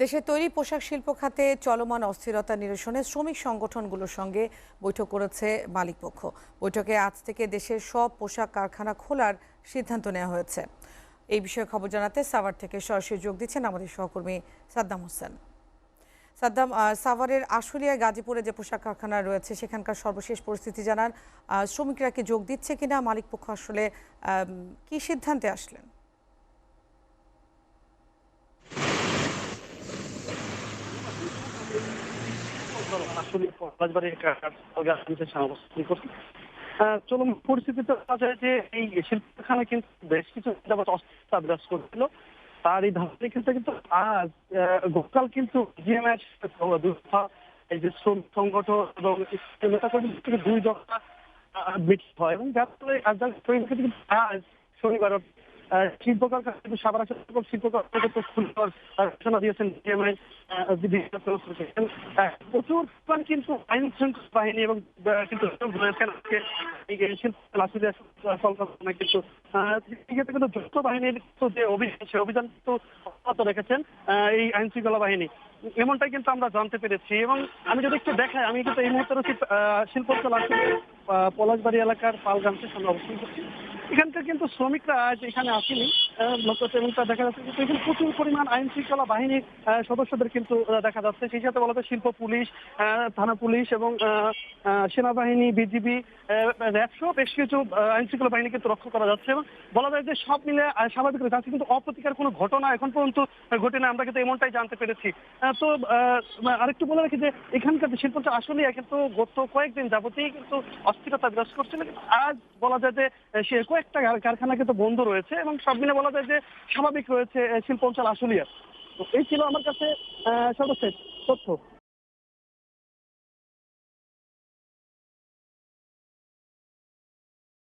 দেশের তৈরি পোশাক শিল্প খাতে চলমান অস্থিরতা নিরসনে শ্রমিক সংগঠনগুলোর সঙ্গে বৈঠক করেছে মালিকপক্ষ। বৈঠকে আজ থেকে দেশের সব পোশাক কারখানা খোলার সিদ্ধান্ত নেওয়া হয়েছে। এই বিষয়ে খবর জানাতে সাভার থেকে সরাসরি যোগ দিচ্ছেন আমাদের সহকর্মী সাদ্দাম হোসেন। সাদ্দাম, সাভারের আশুলিয়া গাজীপুরে যে পোশাক কারখানা রয়েছে সেখানকার সর্বশেষ পরিস্থিতি জানান। শ্রমিকরা কি যোগ দিচ্ছে কিনা, মালিকপক্ষ আসলে কি সিদ্ধান্তে আসলেন? আসলে রাজবাড়ির অবস্থান করছে। চলমান পরিস্থিতিতে দেখা যায় যে এই শিল্প কারখানা কিন্তু বেশ কিছু যাবত অস্থিরতা বিরাজ করছিল। তার এই ধারাবাহিকতা কিন্তু আজ গতকাল কিন্তু জিএমএর এই যে শ্রমিক সংগঠন এবং নেতাকর্মী থেকে দুই দফা মিটিং হয় এবং যার ফলে আজ কিন্তু আজ শনিবার শিল্প কারখানা কিন্তু সাভার শিল্প কারখানা খুলনার ঘোষণা দিয়েছেন জিএমআই প্রচুর পরিমাণ কিন্তু আইন শৃঙ্খলা বাহিনী এবং কিন্তু রয়েছেন আজকে এই শিল্প কলকারখানায় কিন্তু সেক্ষেত্রে কিন্তু যৌথ বাহিনীর যে অভিযান সে অভিযান কিন্তু অব্যাহত রেখেছেন এই আইন শৃঙ্খলা বাহিনী, এমনটাই কিন্তু আমরা জানতে পেরেছি। এবং আমি যদি একটু দেখাই, আমি কিন্তু এই মুহূর্তে রয়েছি শিল্পস্থল আসলে পলাশবাড়ি এলাকার পালগ্রামকে সামনে অবস্থান করছি। এখানকার কিন্তু শ্রমিকরা আজ এখানে আসেনি এবং তা দেখা যাচ্ছে কিন্তু এখানে প্রচুর পরিমাণ আইন শৃঙ্খলা বাহিনীর সদস্যদের কিন্তু দেখা যাচ্ছে। সেই সাথে বলা যায় শিল্প পুলিশ, থানা পুলিশ এবং সেনাবাহিনী, বিজিবি, র্যাবসহ বেশ কিছু আইন শৃঙ্খলা বাহিনী কিন্তু রক্ষা করা যাচ্ছে এবং বলা যায় যে সব মিলে স্বাভাবিক যাচ্ছে, কিন্তু অপ্রতিকার কোনো ঘটনা এখন পর্যন্ত ঘটেনি, আমরা কিন্তু এমনটাই জানতে পেরেছি। তো আরেকটু বলে রাখি যে এখানকার যে শিল্পটা আসলে কিন্তু গত কয়েকদিন যাবতীয় কিন্তু অস্থিরতা বিরাজ করছিল, কিন্তু আজ বলা যায় যে সে কয়েকটা কারখানা কিন্তু বন্ধ রয়েছে এবং সব মিলে বলা যায় যে স্বাভাবিক রয়েছে শিল্প অঞ্চল আশুলিয়া। তো এই ছিল আমার কাছে সর্বশেষ তথ্য।